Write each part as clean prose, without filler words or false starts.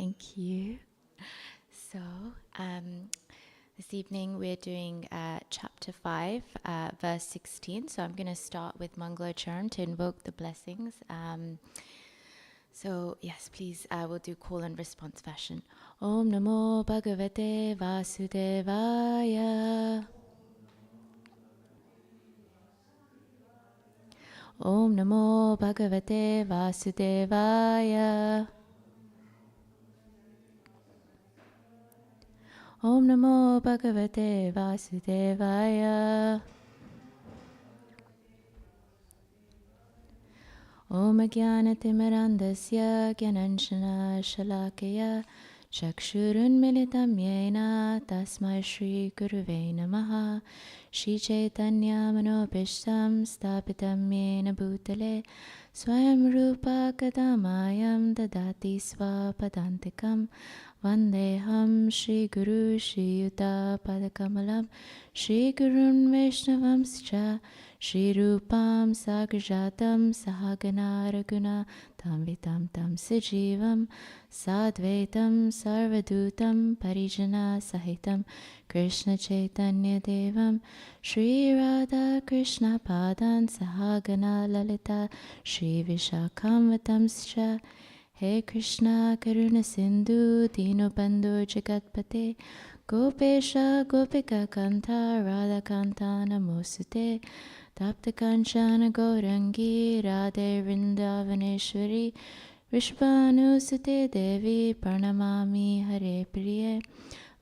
Thank you. So, this evening we're doing chapter 5, verse 16. So I'm going to start with Mangalacharan to invoke the blessings. So, yes, please, we'll do call and response fashion. Om Namo Bhagavate Vasudevaya. Om Namo Bhagavate Vasudevaya. Om Namo Bhagavate Vasudevaya. Om Jnanatimirandasya Jnananshana Shalakaya Chakshurunmilitam Yena Tasmai Shri Guruve Namaha Shri Chaitanya Manobishtam Stapitam Yena Bhutale Swayam Rupa Kadamayam Dadati Swapadantikam Vandeham Shri Guru Shri Yuta Padakamalam Shri Gurun Vaishnavamscha Shri Rupam Sagrajatam Sahagana Raguna Tamvitam Tam Sijivam Sadvaitam Sarvadutam Parijana Sahitam Krishna Chaitanya Devam Shri Radha Krishna Padan Sahagana Lalita Shri Vishakamatamscha He Krishna Karuna Sindhu Dinobandhu Jagatpate Gopesha Gopika Kanta Radha Kanta Namosute Tapta Kanchana Gaurangi Radhe Vrindavaneshwari Vishvanusute Devi Pranamami Hare Priye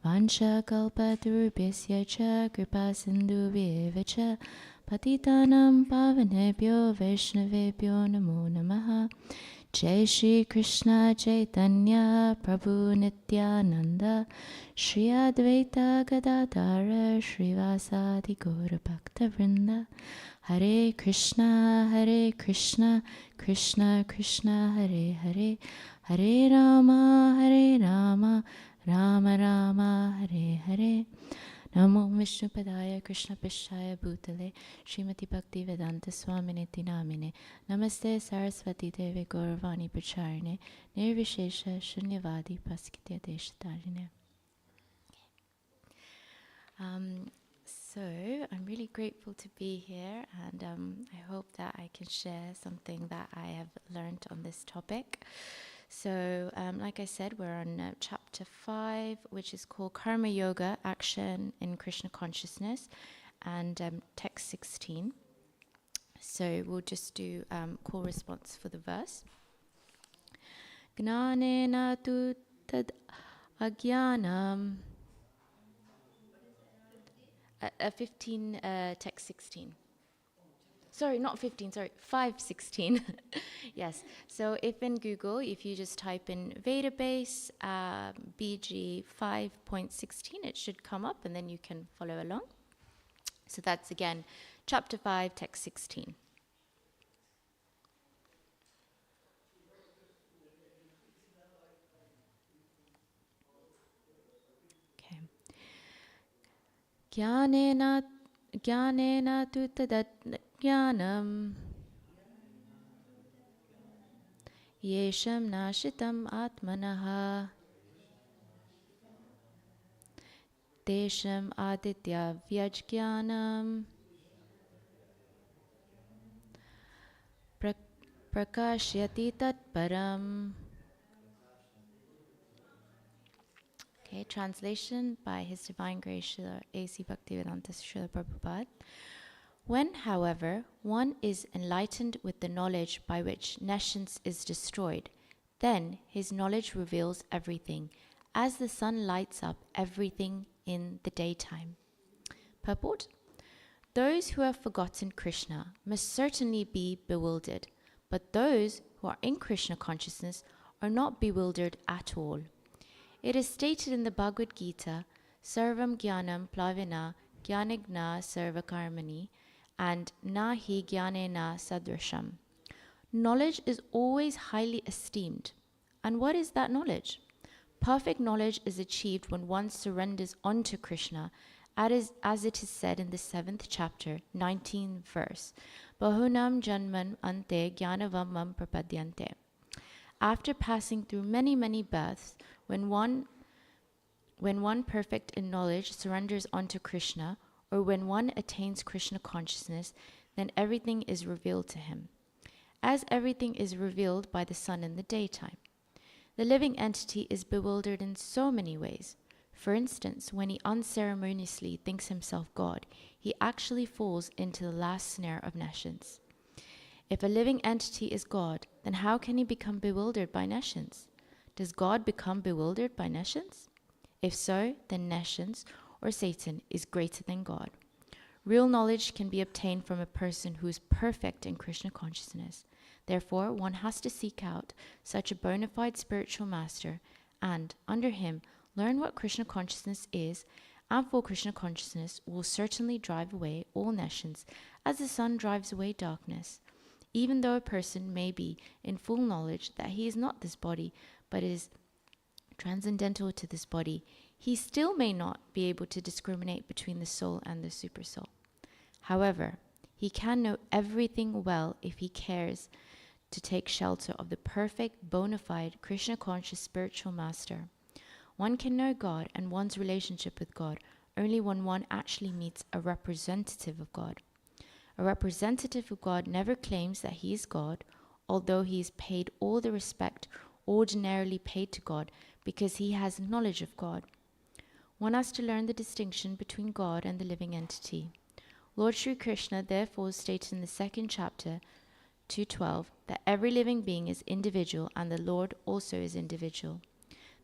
Vansha Kalpatarubhyasya cha Kripa Sindhubhyeva cha Patitanam Pavanebhyo Vaishnavebhyo Namo Namaha Jai Shri Krishna Chaitanya Prabhu Nityananda Shri Advaita Gadadhara Srivasadi Gaura Bhakta Vrinda Hare Krishna Krishna Krishna Hare Hare Hare Rama Rama Rama Hare Hare Namo Vishnupadaya Krishna Pishaya Bhutale Srimati Bhaktivedanta Swaminiti Namine Namaste Saraswati Devi Gauravani Pracharine Nirvishesha Shunyavadi Paskitya Deshatarine. So I'm really grateful to be here, and I hope that I can share something that I have learned on this topic. So, like I said, we're on chapter 5, which is called Karma Yoga, Action in Krishna Consciousness, and text 16. So we'll just do call response for the verse. Gnanena tu tad ajnanam. 15, text 16. Sorry, not 15, sorry, 5:16. Yes, so if in Google, if you just type in Vedabase BG 5.16, it should come up and then you can follow along. So that's again, chapter 5, text 16. Okay. Jnanena tu tadat jnanam Yesham nashitam atmanaha Desham aditya vyajnanam Prakashyati tatparam. Okay, translation by His Divine Grace Srila A.C. Bhaktivedanta Srila Prabhupada. When, however, one is enlightened with the knowledge by which nescience is destroyed, then his knowledge reveals everything, as the sun lights up everything in the daytime. Purport: those who have forgotten Krishna must certainly be bewildered, but those who are in Krishna consciousness are not bewildered at all. It is stated in the Bhagavad Gita, Sarvam Jnanam Plavina Jnanigna Sarvakarmani, and Nahi Jnanena Sadrasham. Knowledge is always highly esteemed. And what is that knowledge? Perfect knowledge is achieved when one surrenders unto Krishna, as it is said in the 7th chapter, 19th verse. Bahunam janman ante jnanavam mam prapadyante. After passing through many, many births, when one perfect in knowledge surrenders onto Krishna, or when one attains Krishna consciousness, then everything is revealed to him, as everything is revealed by the sun in the daytime. The living entity is bewildered in so many ways. For instance, when he unceremoniously thinks himself God, he actually falls into the last snare of nescience. If a living entity is God, then how can he become bewildered by nescience? Does God become bewildered by nescience? If so, then nescience, or Satan, is greater than God. Real knowledge can be obtained from a person who is perfect in Krishna consciousness. Therefore, one has to seek out such a bona fide spiritual master and, under him, learn what Krishna consciousness is, and for Krishna consciousness will certainly drive away all nescience as the sun drives away darkness. Even though a person may be in full knowledge that he is not this body, but is transcendental to this body, he still may not be able to discriminate between the soul and the supersoul. However, he can know everything well if he cares to take shelter of the perfect, bona fide, Krishna-conscious spiritual master. One can know God and one's relationship with God only when one actually meets a representative of God. A representative of God never claims that he is God, although he is paid all the respect ordinarily paid to God because he has knowledge of God. One has to learn the distinction between God and the living entity. Lord Sri Krishna therefore stated in the second chapter, 2:12, that every living being is individual and the Lord also is individual.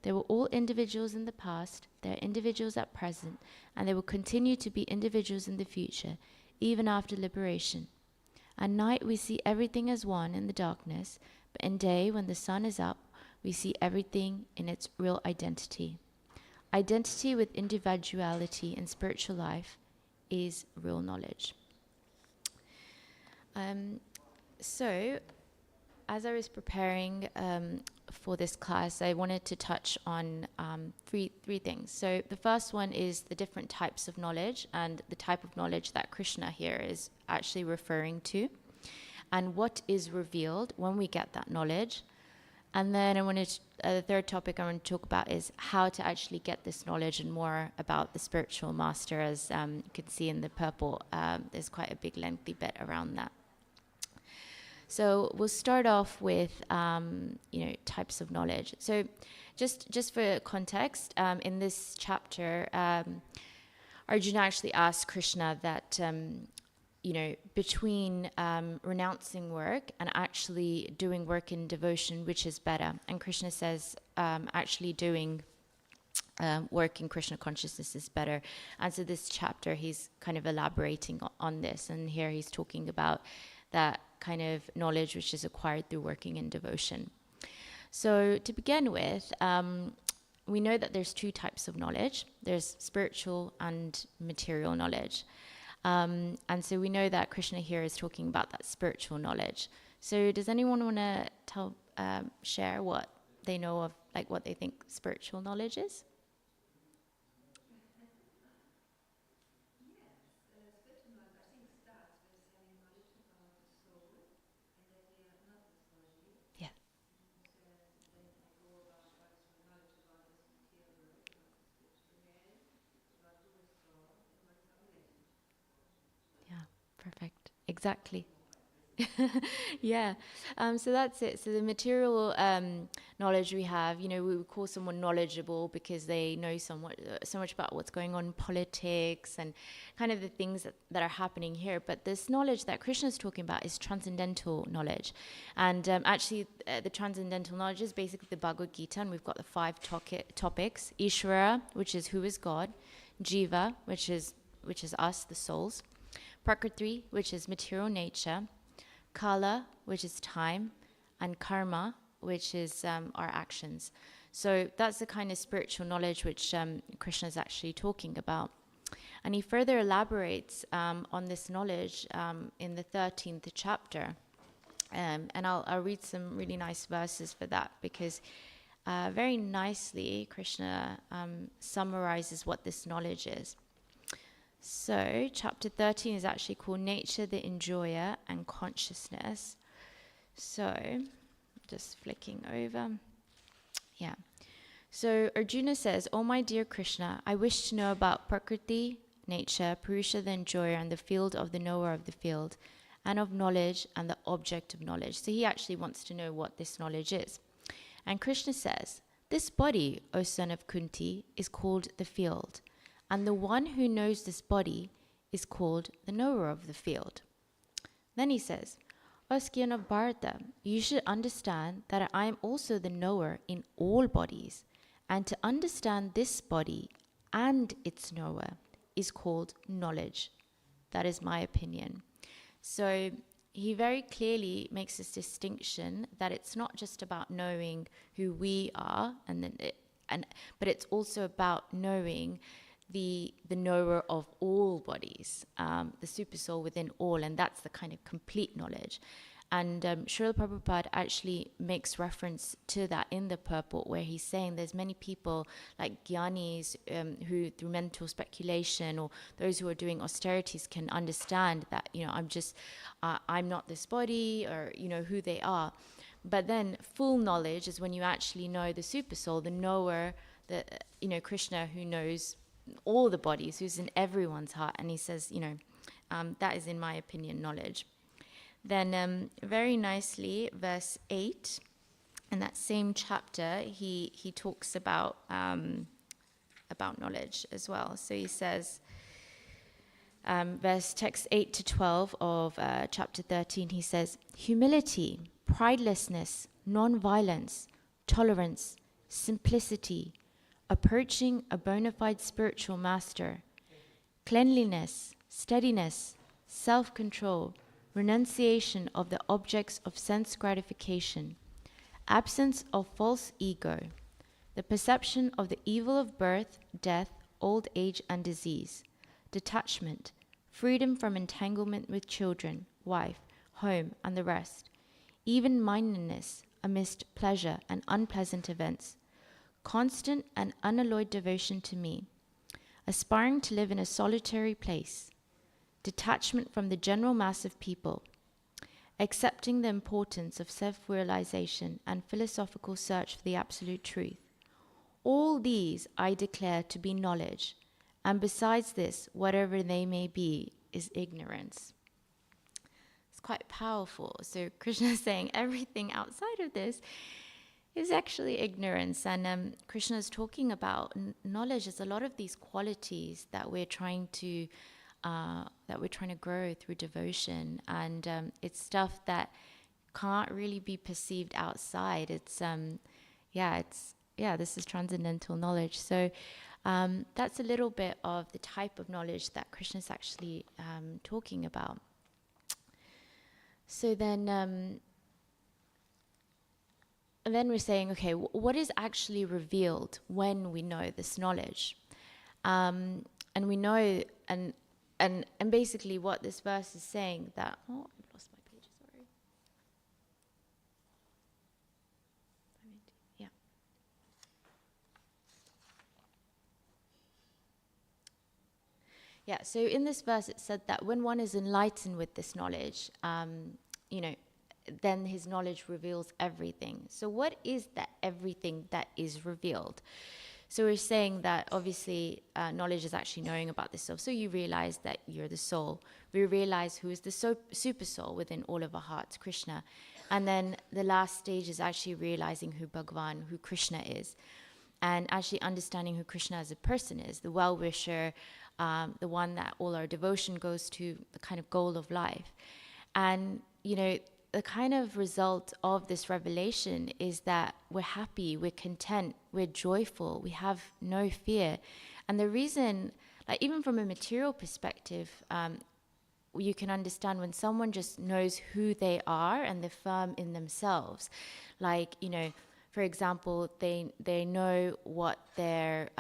There were all individuals in the past, there are individuals at present, and there will continue to be individuals in the future, even after liberation. At night we see everything as one in the darkness, but in day when the sun is up, we see everything in its real identity. Identity with individuality in spiritual life is real knowledge. So, as I was preparing for this class, I wanted to touch on three things. So the first one is the different types of knowledge and the type of knowledge that Krishna here is actually referring to, and what is revealed when we get that knowledge. And then the third topic I want to talk about is how to actually get this knowledge and more about the spiritual master. As you can see in the purple, there's quite a big lengthy bit around that. So we'll start off with types of knowledge. So just for context, in this chapter, Arjuna actually asked Krishna that between renouncing work and actually doing work in devotion, which is better? And Krishna says actually doing work in Krishna consciousness is better. And so this chapter, he's kind of elaborating on this. And here he's talking about that kind of knowledge which is acquired through working in devotion. So to begin with, we know that there's two types of knowledge. There's spiritual and material knowledge. And so we know that Krishna here is talking about that spiritual knowledge. So does anyone want to share what they know of, like what they think spiritual knowledge is? Yeah. Yeah, perfect. Exactly. Yeah. So that's it. So the material knowledge we have, we would call someone knowledgeable because they know so much about what's going on in politics and kind of the things that are happening here. But this knowledge that Krishna is talking about is transcendental knowledge. And actually, the transcendental knowledge is basically the Bhagavad Gita, and we've got the 5 topics. Ishvara, which is who is God. Jiva, which is us, the souls. Prakriti, which is material nature. Kala, which is time, and karma, which is our actions. So that's the kind of spiritual knowledge which Krishna is actually talking about. And he further elaborates on this knowledge in the 13th chapter. And I'll read some really nice verses for that, because very nicely Krishna summarizes what this knowledge is. So, chapter 13 is actually called Nature, the Enjoyer, and Consciousness. So, just flicking over. Yeah. So Arjuna says, "Oh my dear Krishna, I wish to know about Prakriti, nature, Purusha the enjoyer, and the field of the knower of the field, and of knowledge and the object of knowledge." So he actually wants to know what this knowledge is. And Krishna says, "This body, O son of Kunti, is called the field, and the one who knows this body is called the knower of the field." Then he says, "O scion of Bharata, you should understand that I am also the knower in all bodies, and to understand this body and its knower is called knowledge. That is my opinion." So he very clearly makes this distinction that it's not just about knowing who we are, but it's also about knowing the knower of all bodies, the super soul within all, and that's the kind of complete knowledge. And Srila Prabhupada actually makes reference to that in the purport, where he's saying there's many people like Gyanis who through mental speculation, or those who are doing austerities, can understand that, I'm not this body, or, who they are. But then full knowledge is when you actually know the super soul, the knower, Krishna, who knows all the bodies, who's in everyone's heart. And he says, that is, in my opinion, knowledge. Then very nicely, verse 8, in that same chapter, he talks about knowledge as well. So he says, text 8 to 12 of chapter 13, he says, "Humility, pridelessness, non-violence, tolerance, simplicity, approaching a bona fide spiritual master, cleanliness, steadiness, self-control, renunciation of the objects of sense gratification, absence of false ego, the perception of the evil of birth, death, old age, and disease, detachment, freedom from entanglement with children, wife, home, and the rest, even-mindedness amidst pleasure and unpleasant events, constant and unalloyed devotion to me, aspiring to live in a solitary place, detachment from the general mass of people, accepting the importance of self-realization and philosophical search for the absolute truth. All these I declare to be knowledge, and besides this, whatever they may be, is ignorance." It's quite powerful. So Krishna is saying everything outside of this is actually ignorance. And Krishna is talking about knowledge as a lot of these qualities that we're trying to grow through devotion, and it's stuff that can't really be perceived outside. This is transcendental knowledge. So that's a little bit of the type of knowledge that Krishna is actually talking about. So then we're saying, okay, what is actually revealed when we know this knowledge? And we know, and basically what this verse is saying, that, I've lost my page, sorry. Yeah. Yeah, so in this verse it said that when one is enlightened with this knowledge, then his knowledge reveals everything. So what is that everything that is revealed? So we're saying that obviously knowledge is actually knowing about the soul. So you realize that you're the soul. We realize who is the super soul within all of our hearts, Krishna. And then the last stage is actually realizing who Bhagavan, who Krishna is. And actually understanding who Krishna as a person is, the well-wisher, the one that all our devotion goes to, the kind of goal of life. And, the kind of result of this revelation is that we're happy, we're content, we're joyful, we have no fear. And the reason, like even from a material perspective, you can understand when someone just knows who they are and they're firm in themselves. Like, for example, they know what they're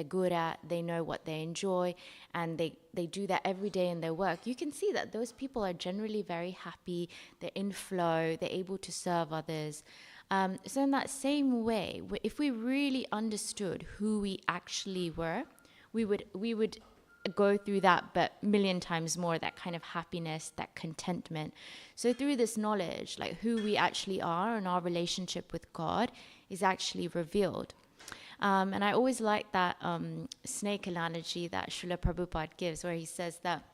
good at, they know what they enjoy, and they do that every day in their work. You can see that those people are generally very happy, they're in flow, they're able to serve others. So in that same way, if we really understood who we actually were, we would go through that, but million times more, that kind of happiness, that contentment. So through this knowledge, like who we actually are and our relationship with God is actually revealed. And I always like that snake analogy that Srila Prabhupada gives, where he says that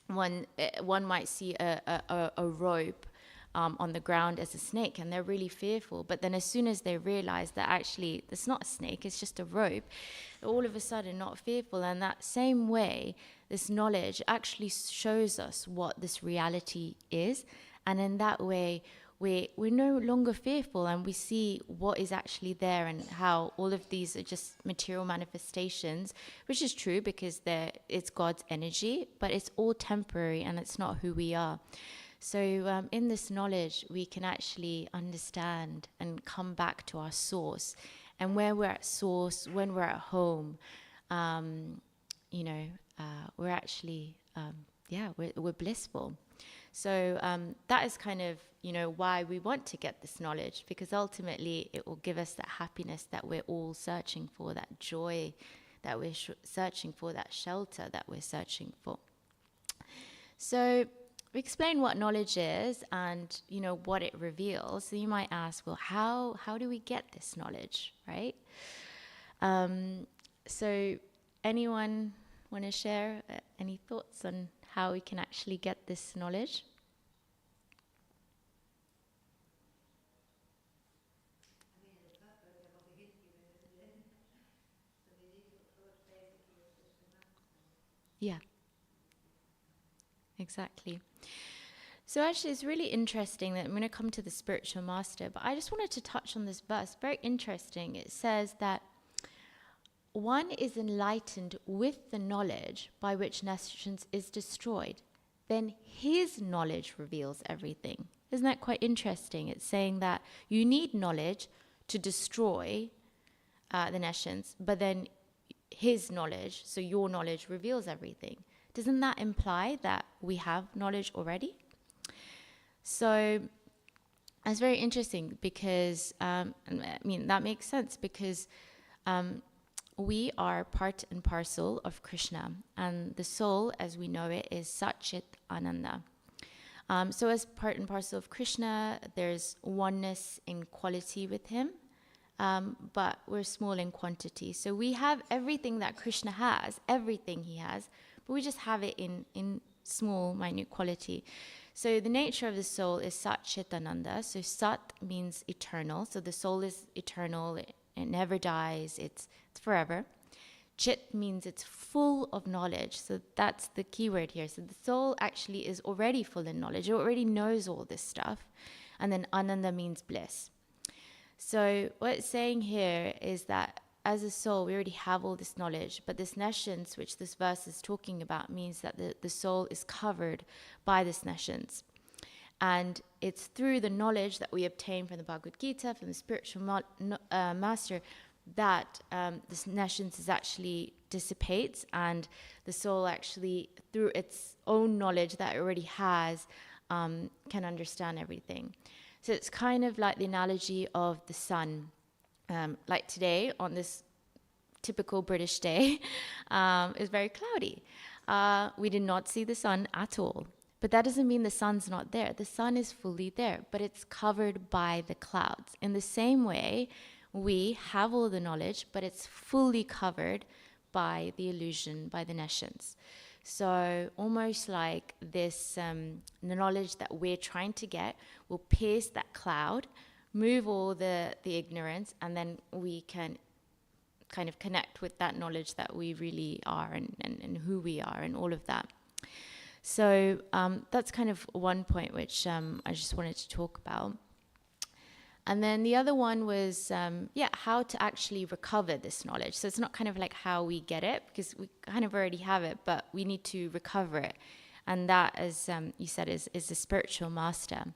one might see a rope on the ground as a snake, and they're really fearful. But then as soon as they realize that actually it's not a snake, it's just a rope, they're all of a sudden not fearful. And that same way, this knowledge actually shows us what this reality is. And in that way, we're no longer fearful, and we see what is actually there and how all of these are just material manifestations, which is true because it's God's energy, but it's all temporary and it's not who we are. So in this knowledge, we can actually understand and come back to our source. And where we're at source, when we're at home, we're actually, we're blissful. So that is kind of, why we want to get this knowledge, because ultimately it will give us that happiness that we're all searching for, that joy that we're searching for, that shelter that we're searching for. So we explain what knowledge is and, what it reveals. So you might ask, well, how do we get this knowledge, right? So anyone want to share any thoughts on how we can actually get this knowledge? Yeah, exactly. So actually, it's really interesting that I'm going to come to the spiritual master, but I just wanted to touch on this verse. Very interesting. It says that one is enlightened with the knowledge by which nescience is destroyed. Then his knowledge reveals everything. Isn't that quite interesting? It's saying that you need knowledge to destroy the nescience, but then his knowledge, so your knowledge, reveals everything. Doesn't that imply that we have knowledge already? So it's very interesting because, that makes sense because we are part and parcel of Krishna, and the soul, as we know it, is Satchit Ananda. So as part and parcel of Krishna, there's oneness in quality with him, but we're small in quantity. So we have everything that Krishna has, everything he has, but we just have it in small, minute quality. So the nature of the soul is Sat Chit Ananda. So Sat means eternal. So the soul is eternal. It never dies. It's forever. Chit means it's full of knowledge. So that's the key word here. So the soul actually is already full in knowledge. It already knows all this stuff. And then Ananda means bliss. So what it's saying here is that as a soul, we already have all this knowledge, but this nescience, which this verse is talking about, means that the soul is covered by this nescience. And it's through the knowledge that we obtain from the Bhagavad Gita, from the spiritual master, that this nescience is actually dissipates, and the soul actually, through its own knowledge that it already has, can understand everything. So it's kind of like the analogy of the sun. Like today, on this typical British day, it's very cloudy. We did not see the sun at all. But that doesn't mean the sun's not there. The sun is fully there, but it's covered by the clouds. In the same way, we have all the knowledge, but it's fully covered by the illusion, by the nescience. So almost like this, the knowledge that we're trying to get will pierce that cloud, move all the ignorance, and then we can kind of connect with that knowledge that we really are and who we are and all of that. So that's kind of one point which I just wanted to talk about. And then the other one was, how to actually recover this knowledge. So it's not kind of like how we get it, because we kind of already have it, but we need to recover it. And that, as you said, is the spiritual master.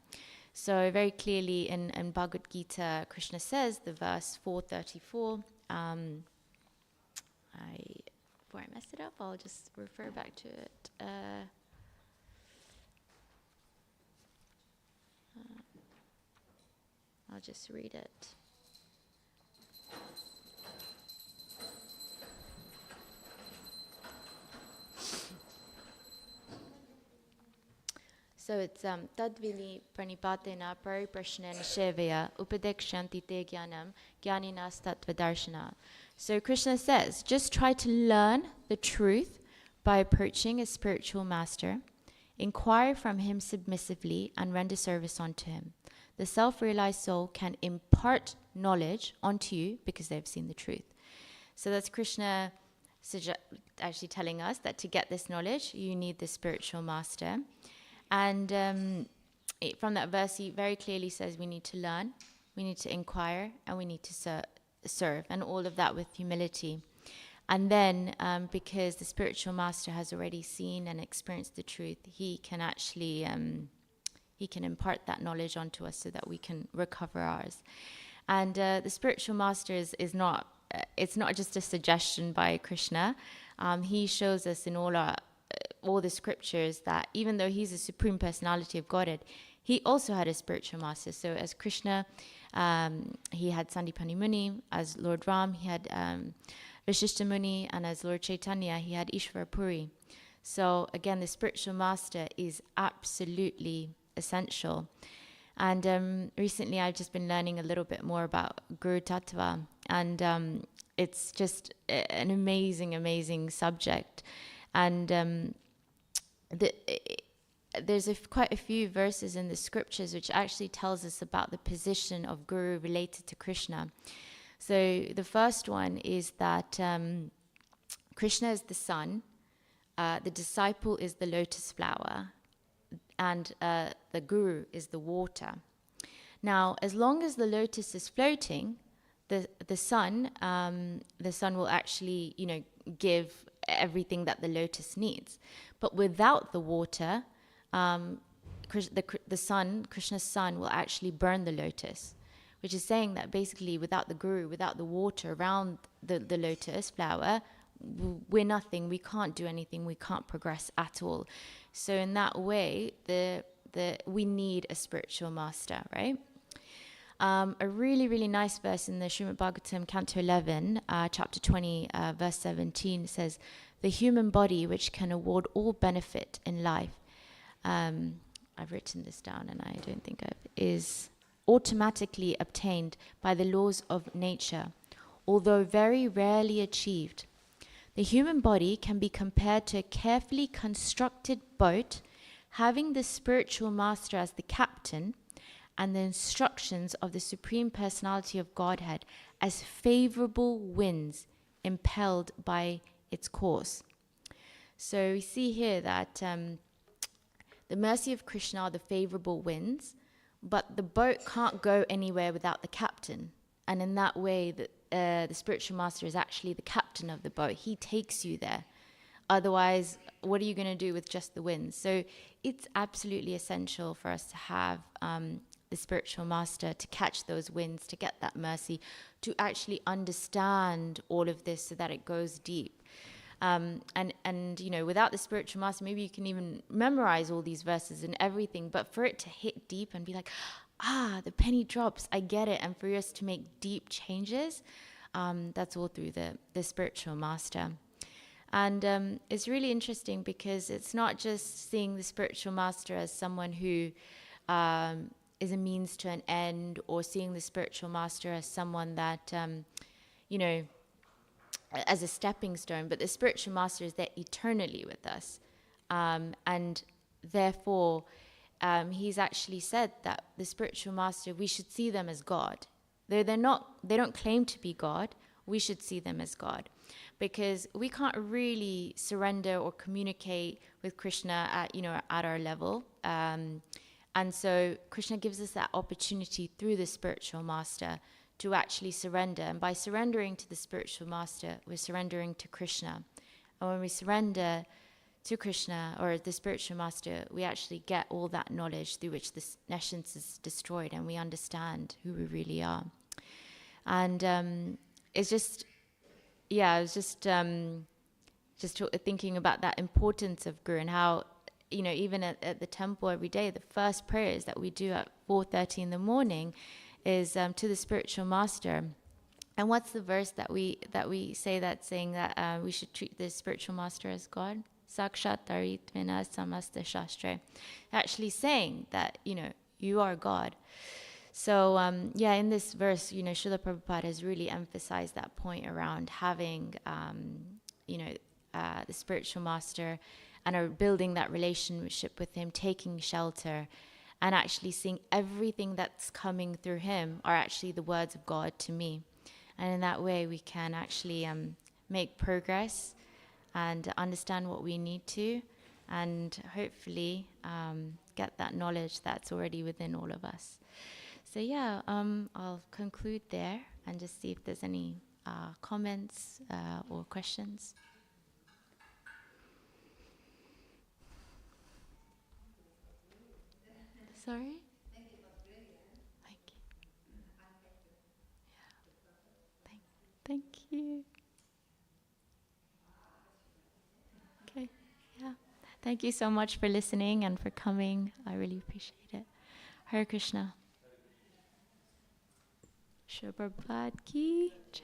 So very clearly in Bhagavad Gita, Krishna says, the verse 434, before I mess it up, I'll just refer back to it. I'll just read it. So it's tadvili pranipatena pariprashnena shevaya upadekshanti te jnanam jnaninas tattvadarshana. So Krishna says, just try to learn the truth by approaching a spiritual master, inquire from him submissively, and render service unto him. The self-realized soul can impart knowledge onto you because they've seen the truth. So that's Krishna actually telling us that to get this knowledge, you need the spiritual master. And from that verse, he very clearly says we need to learn, we need to inquire, and we need to serve, and all of that with humility. And then, because the spiritual master has already seen and experienced the truth, he can actually he can impart that knowledge onto us so that we can recover ours. And the spiritual master is not it's not just a suggestion by Krishna. He shows us in all the scriptures that even though he's a supreme personality of Godhead, he also had a spiritual master. So as Krishna, he had Sandipani Muni. As Lord Ram, he had Vashishta Muni. And as Lord Chaitanya, he had Ishvara Puri. So again, the spiritual master is absolutely essential. And recently I've just been learning a little bit more about Guru Tattva. And it's just an amazing subject. And there's quite a few verses in the scriptures which actually tells us about the position of Guru related to Krishna. So the first one is that Krishna is the sun, the disciple is the lotus flower, and the Guru is the water. Now, as long as the lotus is floating, the sun will actually, give everything that the lotus needs. But without the water, the sun, Krishna's sun, will actually burn the lotus, which is saying that basically without the Guru, without the water around the lotus flower, we're nothing. We can't do anything. We can't progress at all. So in that way, we need a spiritual master, right? A really nice verse in the Srimad Bhagavatam, Canto 11, chapter 20, verse 17 says, "The human body which can award all benefit in life," I've written this down and I don't think is automatically obtained by the laws of nature, although very rarely achieved. The human body can be compared to a carefully constructed boat having the spiritual master as the captain and the instructions of the Supreme Personality of Godhead as favorable winds impelled by its course. So we see here that the mercy of Krishna are the favorable winds, but the boat can't go anywhere without the captain. And in that way, the spiritual master is actually the captain of the boat. He takes you there. Otherwise, what are you going to do with just the winds? So it's absolutely essential for us to have the spiritual master to catch those winds, to get that mercy, to actually understand all of this so that it goes deep. And without the spiritual master, maybe you can even memorize all these verses and everything, but for it to hit deep and be like, the penny drops, I get it, and for us to make deep changes, that's all through the spiritual master. And it's really interesting because it's not just seeing the spiritual master as someone who is a means to an end, or seeing the spiritual master as someone that, as a stepping stone, but the spiritual master is there eternally with us. And therefore, he's actually said that the spiritual master, we should see them as God. They don't claim to be God. We should see them as God, because we can't really surrender or communicate with Krishna at our level. And so Krishna gives us that opportunity through the spiritual master to actually surrender. And by surrendering to the spiritual master, we're surrendering to Krishna. And when we surrender to Krishna or the spiritual master, we actually get all that knowledge through which this essence is destroyed, and we understand who we really are. And it's just, I was just thinking about that importance of Guru, and how, even at the temple every day, the first prayers that we do at 4:30 in the morning is to the spiritual master. And what's the verse that we say that's saying that we should treat the spiritual master as God? Sakshat Daritvina Samasta Shastra, actually saying that, you are God. So, in this verse, Srila Prabhupada has really emphasized that point around having, the spiritual master and are building that relationship with him, taking shelter, and actually seeing everything that's coming through him are actually the words of God to me. And in that way, we can actually make progress and understand what we need to, and hopefully get that knowledge that's already within all of us. So I'll conclude there and just see if there's any comments or questions. Sorry? Thank you. Thank you. Okay. Yeah. Thank you so much for listening and for coming. I really appreciate it. Hare Krishna. Shri Prabhupada ki jai.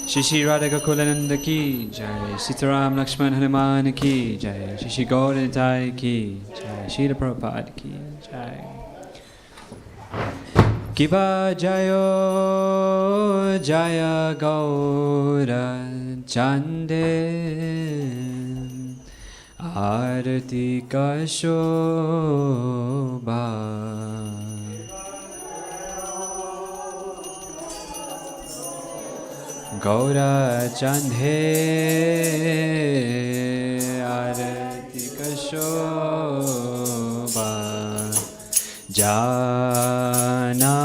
Shri Radha Gokulananda ki jai, Sitaram Lakshman Hanuman ki jai, Shri Gauranitai ki jai, Srila Prabhupada ki jai. Kiva Jayo Jaya Gaura Chande Arati Kashobha Gaura Chandhe Arati Kashobha Jana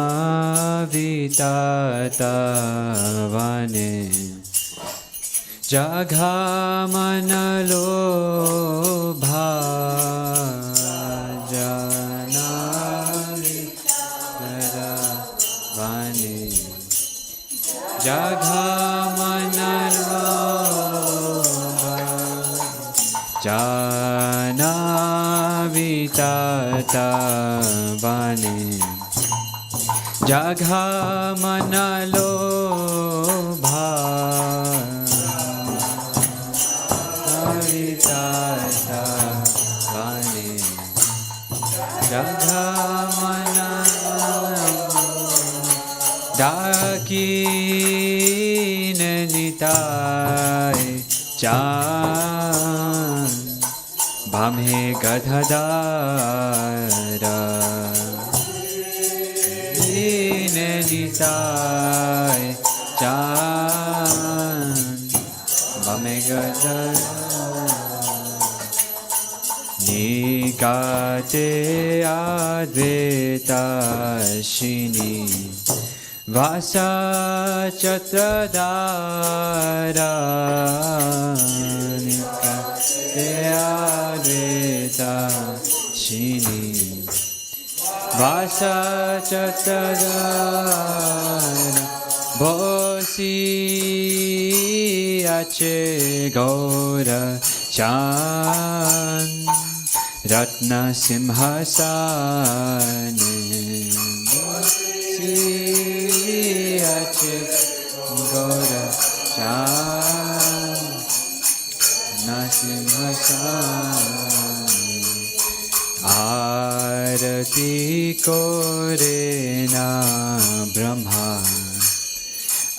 Vitata Vane Jaghamanalobha Jana Vitata Vane Jaghamanalobha Jana Vitata Vane Jaghamanalobha Vitata Vane Jaghamanalobha Dakin Nitai Chan Bhame Gadhadara Nitai Chan Bhame Gadhadara Nikate Advaita Shini Vasa Chatradara Nikate Advaita Shini Vasa Chatradara Bosi Ache Gaura Chan Ratna Simhasane Bosi Ache Gaura Chan Nasimhasane Arati Korena Brahma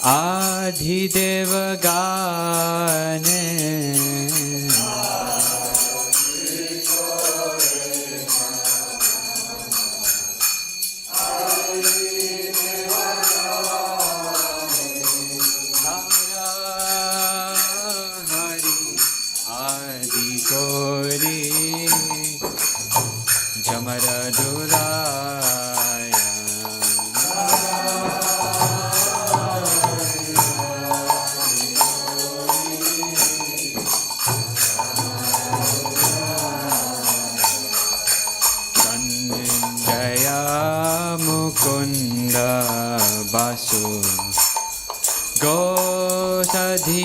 Adhideva Gane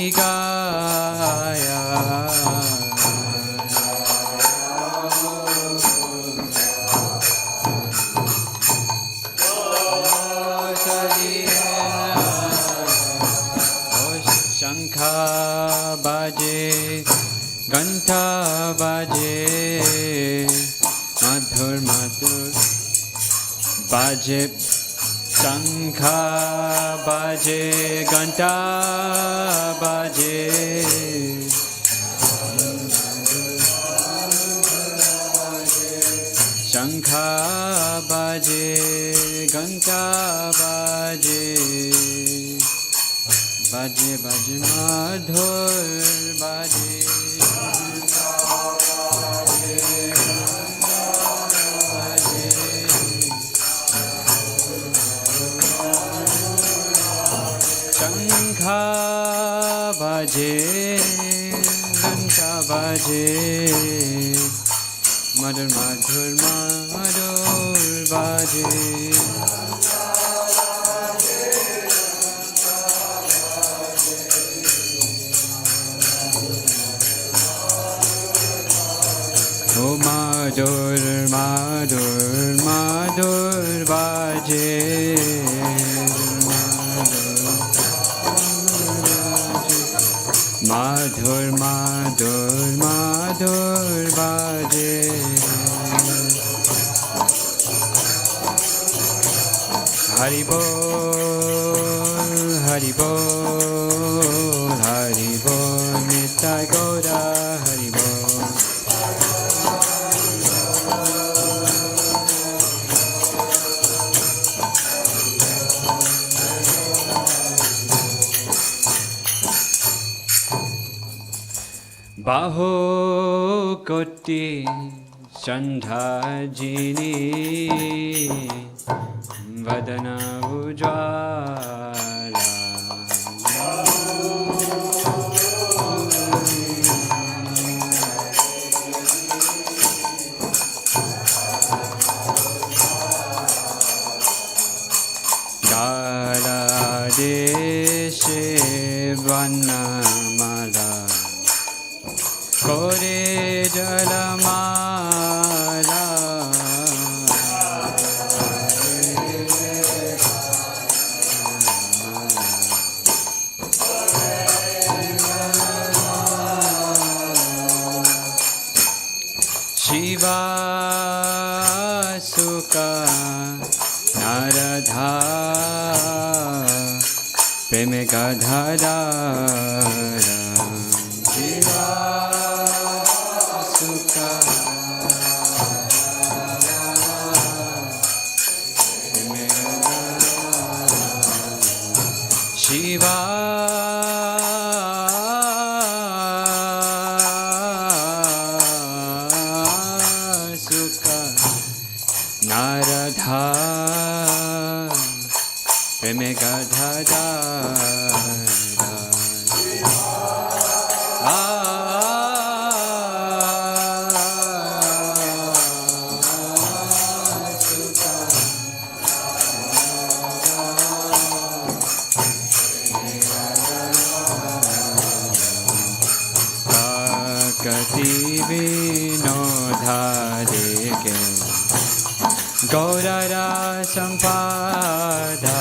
Gosadhigaya Shankha baje Ganta baje Madhur madhur baje Shankha baje, Ganta baje, Shankha baje, Ganta baje, baje baje madhur baje. Shankha baje, Ganta baje, madhur madhur madhur baje. Oh madhur madhur madhur baje. madhur madhur madhur baje. Hari bol, Hari bol, Hari bol, Nitai Gaura, Hari bol. Baho koti chandhajini vadana ujwala. Gala deshe vanamala Kore jalamala Shiva Sukha Naradha Preme Gadhadara Shiva Sukha Shiva Sukha Naradha Preme Gadhadara Vinodhadeke Gaurara Sampada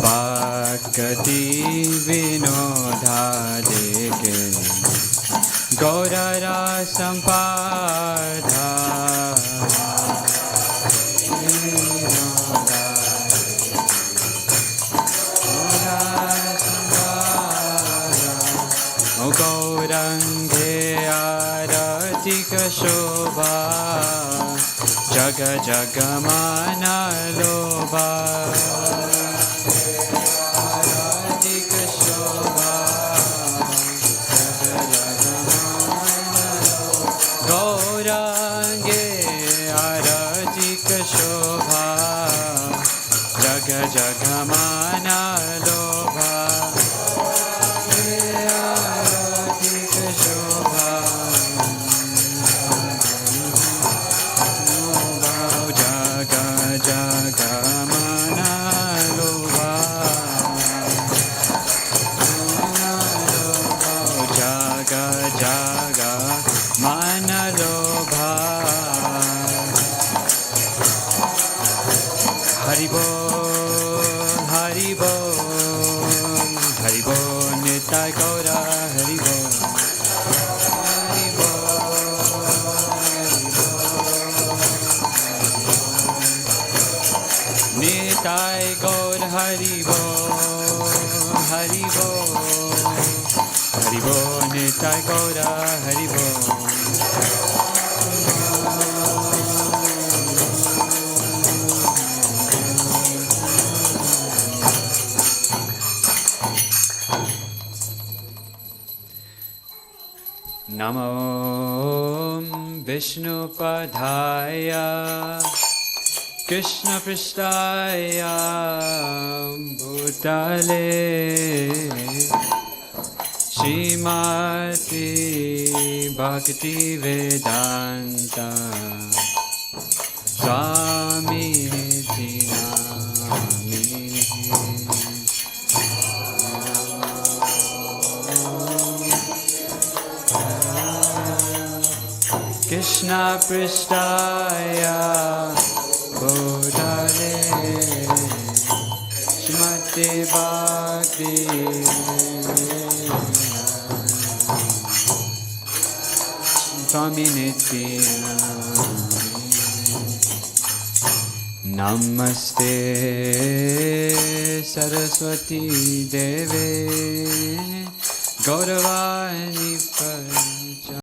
Bhakti Vinodhadeke Gaurara Sampada Gaurange Aratika Shobha Jaga Jagamana Lobha Aratika Shobha Gaurange Aratika Shobha Jaga Jagamana Lobha Nitai Gaur Hari Bol, Hari Bol, Hari Bol, Nitai Gaur Hari Bol. Namo Vishnu Padhaya Krishna Prishtaya Bhutale Srimati Bhaktivedanta Swami Namini Krishna Prishtaya Bodhale Shrimati Bhakti Swami Nitya Namaste Saraswati Deve Gauravani Pacha